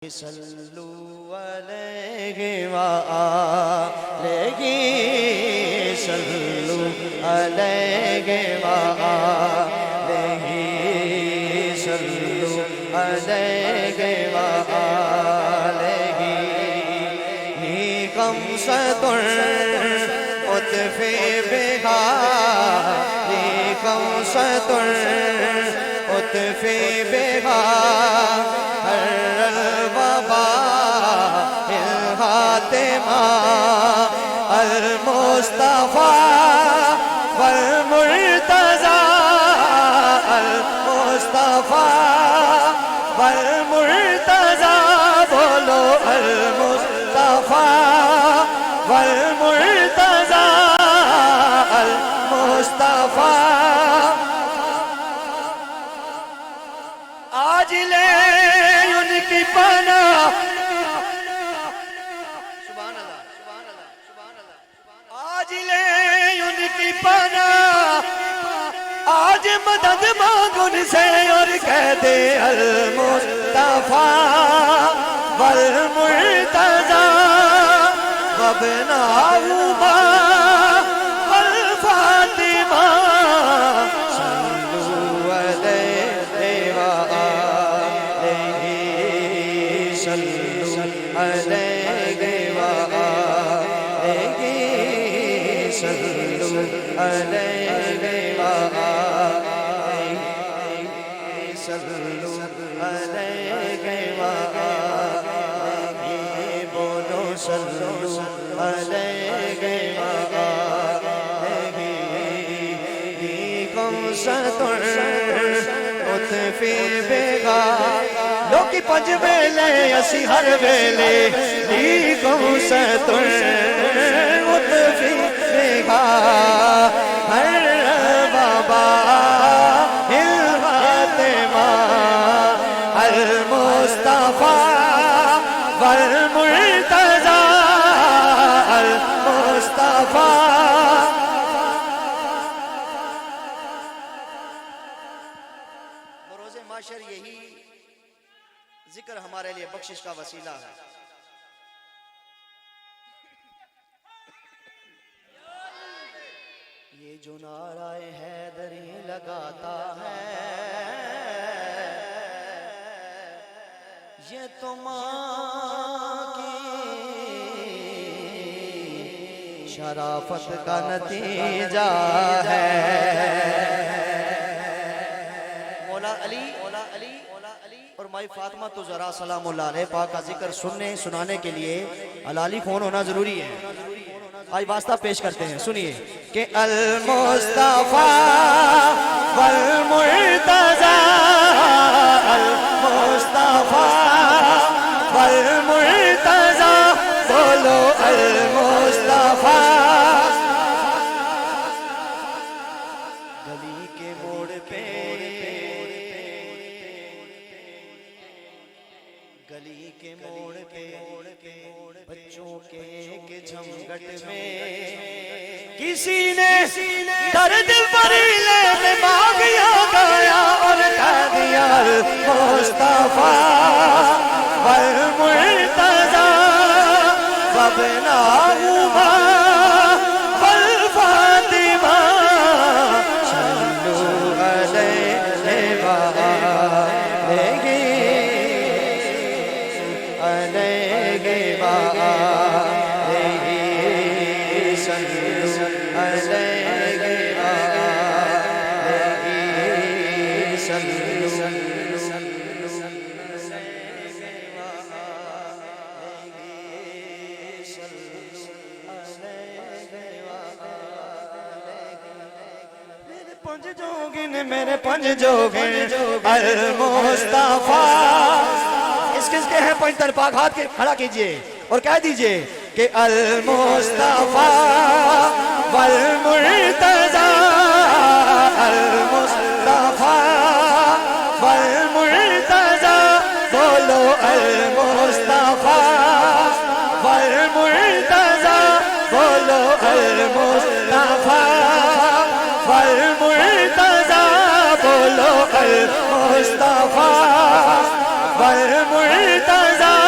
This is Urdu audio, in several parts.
صلو علیہ وآلہ صلو علیہ وآلہ صلو علیہ وآلہ خمسۃ اطفی بہا خمسۃ اطفی بہا المصطفى والمرتضى المصطفى والمرتضى بولو المصطفى والمرتضى المصطفى آج لے ان کی پناہ آج مدد مانگ ان سے اور کہہ دے المصطفیٰ والمرتضیٰ وابنہما والفاطمہ صلو علیہ وآلہ صلو علیہ وآلہ صلو علیہ وآلہ صلو علیہ وآلہ بولو صلو علیہ وآلہ خمسۃ اطفی بہا لوکی پنج ویلے اسی ہر ویلے خمسۃ اطفی بہا ہر بابا الفاطمہ المصطفیٰ والمرتضیٰ المصطفیٰ بروز معاشر یہی ذکر ہمارے لیے بخشش کا وسیلہ ہے یہ جو نعرہ حیدری لگاتا ہے یہ تو ماں کی شرافت کا نتیجہ ہے مولا علی اور مائی فاطمہ تو ذرا سلام اللہ علیہ پاک کا ذکر سننے سنانے کے لیے علالی فون ہونا ضروری ہے آج واسطہ پیش کرتے ہیں سنیے کہ المصطفیٰ والمرتضیٰ المصطفیٰ والمرتضیٰ بولو المصطفیٰ گلی کے موڑ پہ گلی کے موڑ پہ بچوں کے جھمگٹ میں کسی نے درد فریلے میں مانگیا گیا اور کہہ دیا المصطفیٰ والمرتضیٰ وابنہما والفاطمہ صلو علیہ وآلہ علیہ وآلہ صلو علیہ وآلہ صلو میرے پنج جوگن المصطفیٰ اس کس کے ہیں پنج تر پاک ہاتھ کے کھڑا کیجئے اور کہہ دیجئے کہ المصطفیٰ والمرتضیٰ المصطفیٰ والمرتضیٰ بولو المصطفیٰ والمرتضیٰ بولو المصطفیٰ والمرتضیٰ بولو المصطفیٰ والمرتضیٰ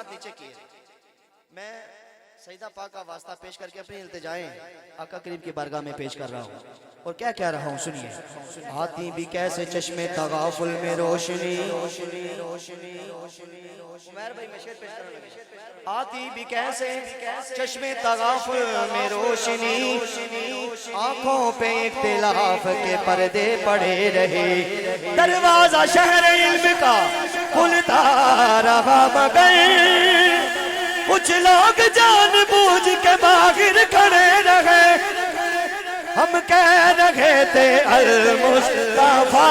ہاتھ نیچے کیے. میں سیدہ پاک کا واسطہ پیش کر کے اپنی التجائیں آقا کریم کی بارگاہ میں پیش کر رہا ہوں اور کیا کہہ رہا ہوں سنیے. آتی بھی کیسے چشمے تغافل میں روشنی, عمیر بھائی میں شعر پیش کرنے لگا. آتی بھی کیسے چشمے تغافل میں روشنی, آنکھوں پہ اختلاف کے پردے پڑے رہے, دروازہ شہر علم کا کھلتا رہا مگر کچھ لوگ جان بوجھ کے باہر کھڑے رہے. ہم کہہ رہے تھے المصطفیٰ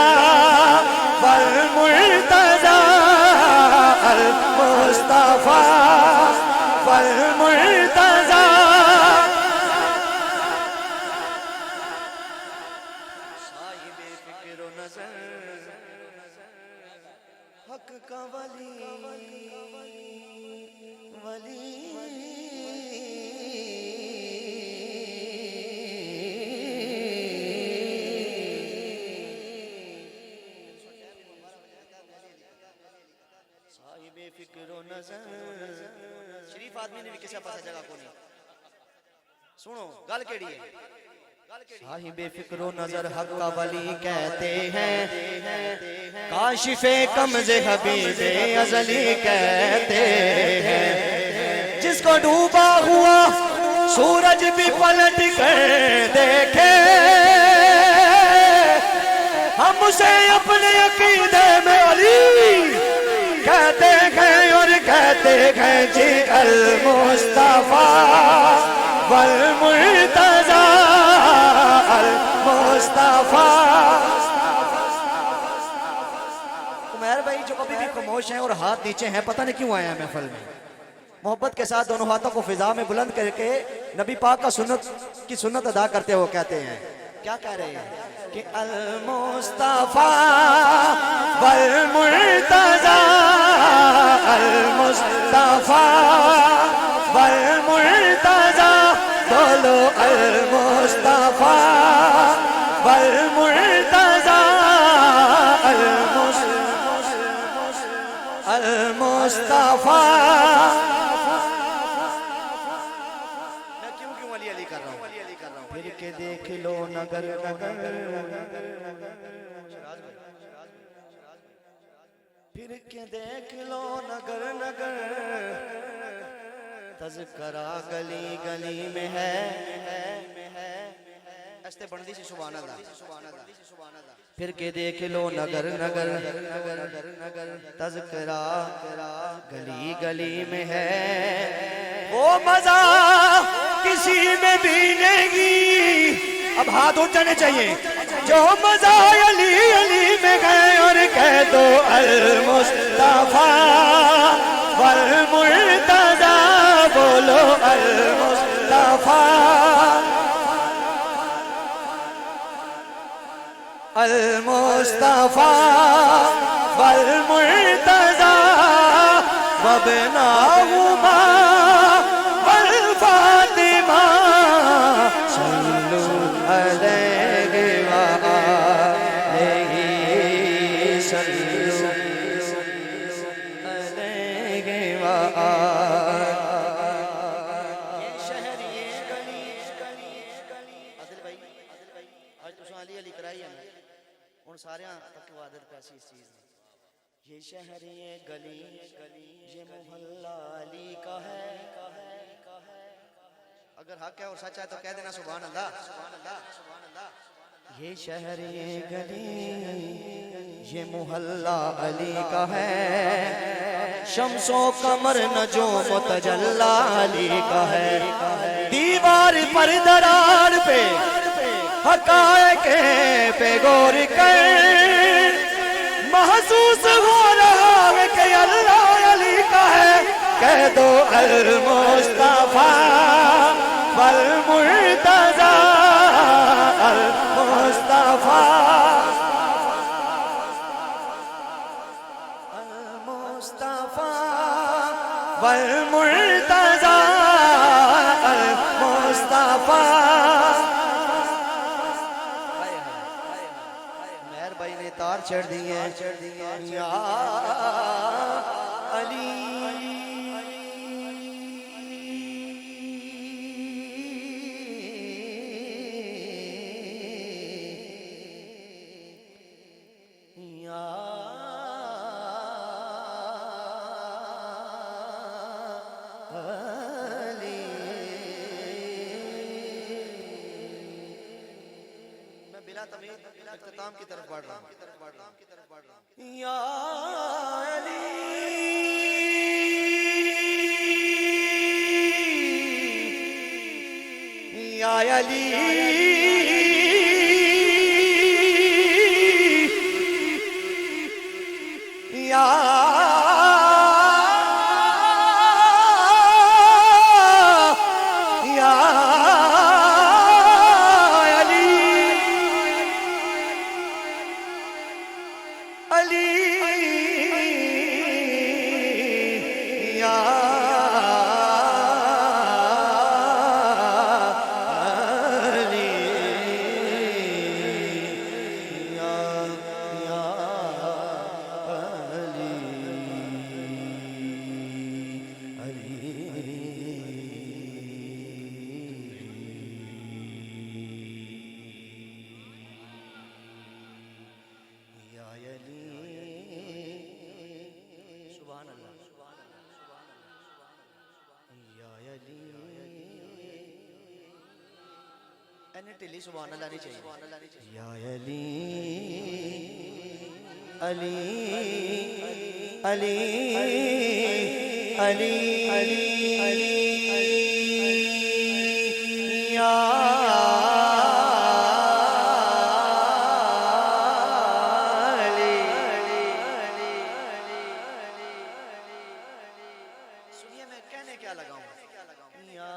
والمرتضیٰ, المصطفیٰ والمرتضیٰ. صاحب فکر و نظر حق کا ولی فکر و نظر. شریف آدمی نے بھی کسی پاس جگہ کو نہیں. سنو گل کیڑی ہے. صاحب فکر و نظر حق کا ولی کہتے ہیں, کاشف کمز حبیب ازلی کہتے ہیں. جس کو ڈوبا ہوا سورج بھی پلٹ کر دیکھے, ہم اسے اپنے عقیدے میں علی کہتے ہیں اور کہتے ہیں جی. المصطفیٰ والمرتضیٰ, المصطفیٰ. عمیر بھائی جو کبھی بھی خاموش ہیں اور ہاتھ نیچے ہیں, پتہ نہیں کیوں آئے ہیں محفل میں. محبت کے ساتھ دونوں ہاتھوں کو فضا میں بلند کر کے نبی پاک کا سنت ادا کرتے ہوئے کہتے ہیں, کیا کہہ رہے ہیں کہ المصطفیٰ والمرتضیٰ, المصطفیٰ والمرتضیٰ. بولو المصطفیٰ والمرتضیٰ, المصطفیٰ. میں کیوں علی علی کر رہا ہوں. پھر کے دیکھ لو نگر نگر, پھر کے دیکھ لو نگر نگر, تذکرہ گلی گلی میں ہے. استے بندی سے سبحان اللہ. پھر کے دیکھ لو نگر نگر, تذکرہ گلی گلی میں ہے. وہ مزہ کسی میں بھی نہیں, اب ہاتھ اٹھنے چاہیے, جو مزہ علی علی میں گئے. اور کہہ دو المصطفیٰ والمرتضیٰ, بولو المصطفیٰ المصطفیٰ والمرتضیٰ. وابناہما والفاطمہ صلو علیہ وآلہ, صلو علیہ وآلہ. یہ شہر یہ گلی, عادل بھائی آج تو علی علی کرائی ہے نا, ان سارے تک عادت پیسی اس چیز نے. یہ شہر یہ گلی یہ محلہ علی کا ہے. اگر حق ہے اور سچ ہے تو کہہ دینا سبحان اللہ. یہ شہر یہ گلی یہ محلہ علی کا ہے, شمس و قمر نجوم تجلی علی کا ہے. دیوار پر درار پہ حقائق پہ غور کر, محسوس ہو رہا ہے کہ اللہ علی کا ہے. کہہ دو المصطفیٰ والمرتضیٰ, المصطفیٰ المصطفیٰ والمرتضیٰ, المصطفیٰ. مہر بھائی نے تار چڑھ دی ہیں. یا علی اختتام کی طرف بڑھ رہا ہوں یا علی یا علی یا ٹلی سبحان اللہ نہیں چاہیے یا علی علی علی علی علی یا علی سنیے میں کہنے کیا لگاؤں یا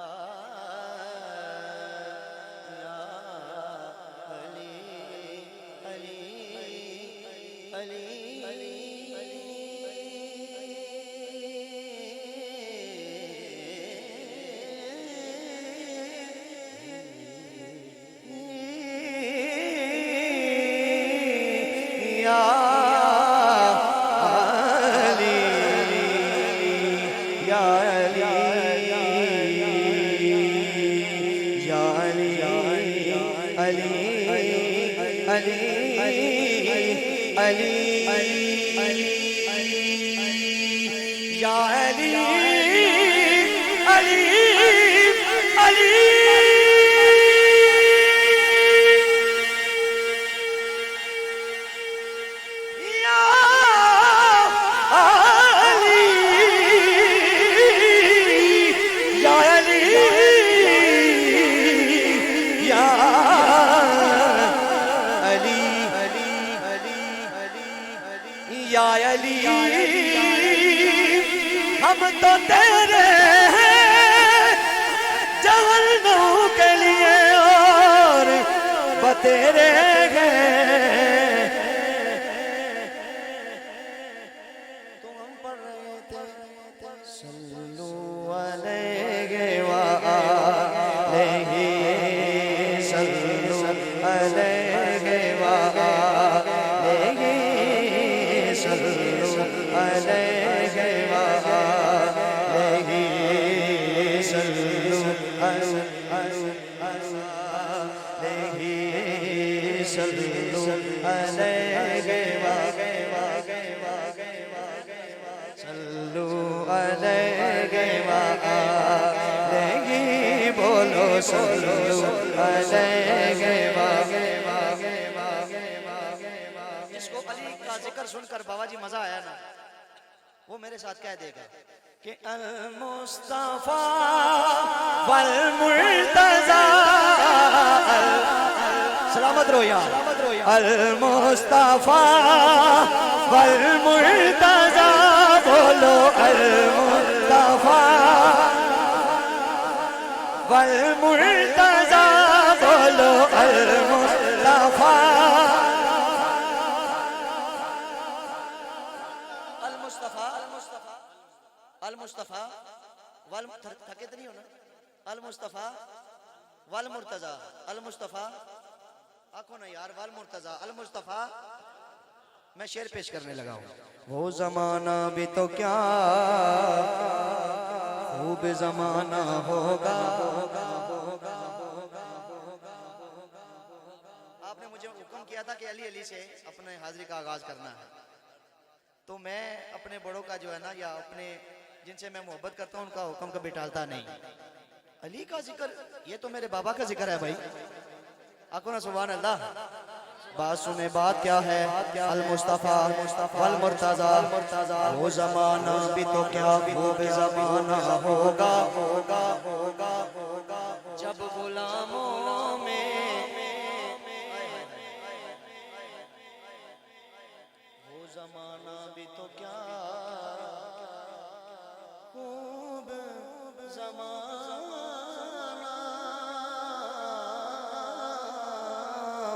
ہم تو تیرے جہنم کے لیے اور بتیرے ہیں تو ہم پڑھ رہے تھے صلو علیہ وآلہ صلو علیہ وآلہ صلو علیہ وآلہ صلو علیہ صلو علیہ صلو علیہ وآلہ بولو صلو علیہ جس کو علی کا ذکر سن کر بابا جی مزہ آیا نا وہ میرے ساتھ کہہ دے گا کہ المصطفیٰ والمرتضیٰ سلامت رو یا المصطفیٰ والمرتضیٰ بولو المصطفیٰ والمرتضیٰ بولو المصطفیٰ المصطفیٰ تھکے تو نہیں ہونا المصطفیٰ والمرتضیٰ المصطفیٰ آنکھوں نا یار والمرتضیٰ المصطفیٰ میں شعر پیش کرنے لگا ہوں وہ زمانہ بھی تو کیا خوب زمانہ ہوگا آپ نے مجھے حکم کیا تھا کہ علی علی سے اپنے حاضری کا آغاز کرنا ہے تو میں اپنے بڑوں کا جو ہے نا یا اپنے جن سے میں محبت کرتا ہوں ان کا حکم کبھی ٹالتا نہیں علی کا ذکر یہ تو میرے بابا کا ذکر ہے بھائی آقا نا سبحان اللہ باسو میں بات کیا ہے المصطفیٰ والمرتضی وہ زمانہ بھی تو کیا وہ بھی زمانہ ہوگا جب غلاموں میں وہ زمانہ بھی تو کیا خوب زمانہ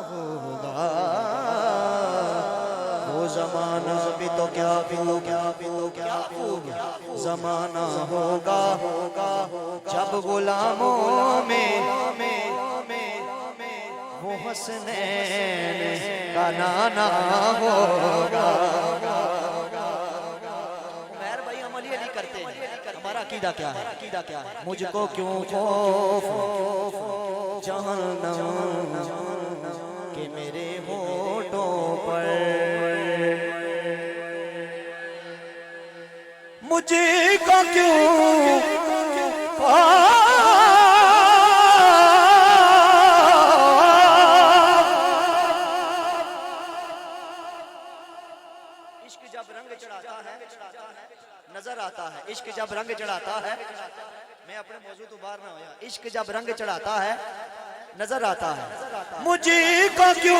ہوگا وہ زمانہ بھی تو کیا خوب زمانہ ہوگا جب غلاموں میں وہ حسنین کا نانا ہوگا مہر بھائی ہم علی علی کرتے ہیں ہمارا عقیدہ کیا ہے مجھ کو کیوں خوف جہنم کہ میرے ہونٹوں پر مجھے کو کیوں عشق جب رنگ چڑھاتا ہے نظر آتا ہے عشق جب رنگ چڑھاتا ہے میں اپنے موضوع تو باہر نہ ہویا عشق جب رنگ چڑھاتا ہے نظر آتا ہے مجھے کو کیوں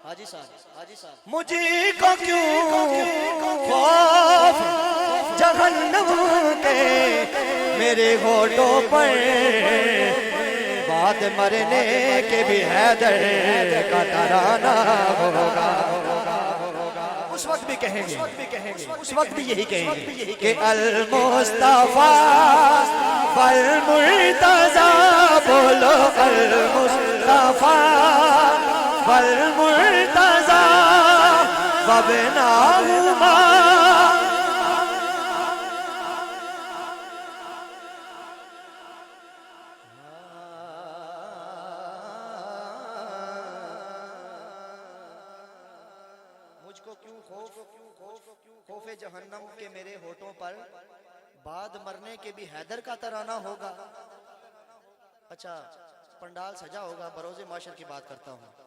حاجی صاحب مجھے کو کیوں خوف جہنم کے میرے ہونٹوں پر بعد مرنے کے بھی حیدر کا ترانہ ہوگا اس وقت بھی کہیں گے اس وقت بھی یہی کہیں گے کہ المصطفیٰ والمرتضی بولو المصطفیٰ والمرتضی وابنہما خوف جہنم کے میرے ہونٹوں پر بعد مرنے کے بھی حیدر کا ترانہ ہوگا اچھا پنڈال سجا ہوگا بروز معاشر کی بات کرتا ہوں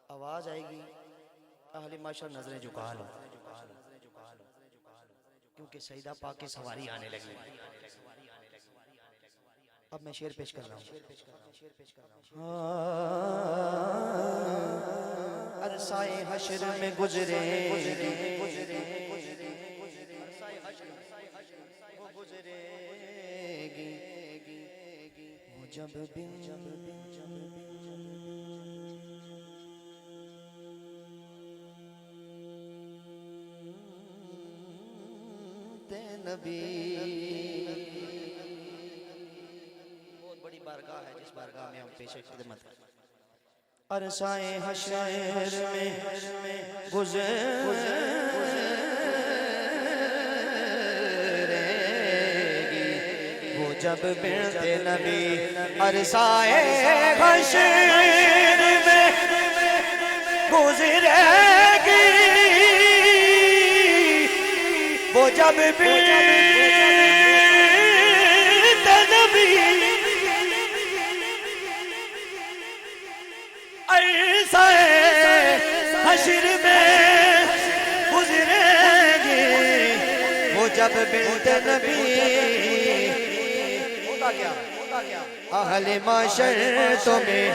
آواز آئے گی اہل معاشر نظریں جھکا لو کیونکہ سیدہ پاک کی سواری آنے لگی اب میں شعر پیش کر رہا ہوں عرصۂ حشر میں گزرے گی وہ جب نبی بہت بڑی بارگاہ ہے جس بارگاہ میں ہم پیش خدمت کریں عرصۂ حشر میں گزرے گی وہ جب بنت نبی عرصۂ حشر میں گزرے گی وہ جب بنت نبی حشر میں گزرے گی وہ جب بنت نبی ہوتا کیا اہل معاشر تمہیں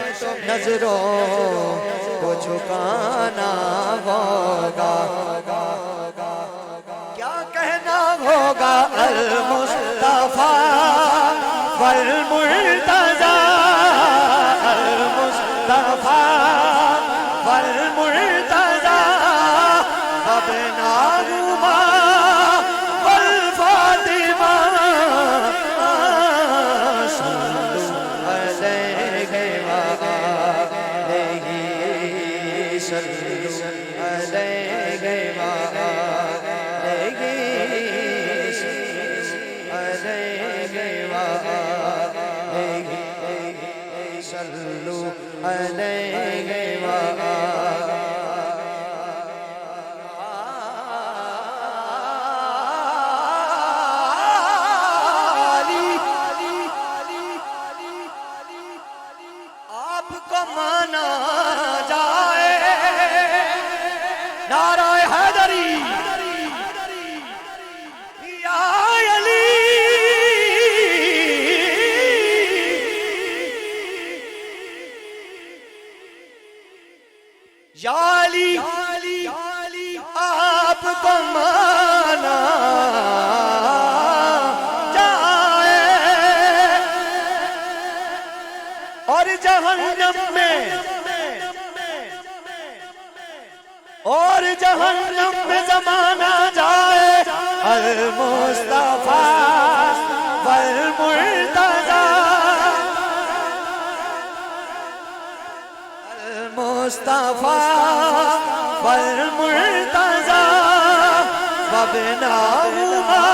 نظروں کو جھکانا ہوگا کیا کہنا ہوگا المصطفیٰ والمرتضی المصطفیٰ والمرتضی وابنہما والفاطمہ صلوا علیہ وآلہ صلوا علیہ وآلہ صلوا علیہ وآلہ علی آپ کو مانا جائے اور جہنم میں زمانہ جائے المصطفیٰ والمرتضیٰ المصطفیٰ والمرتضیٰ وابناؤہما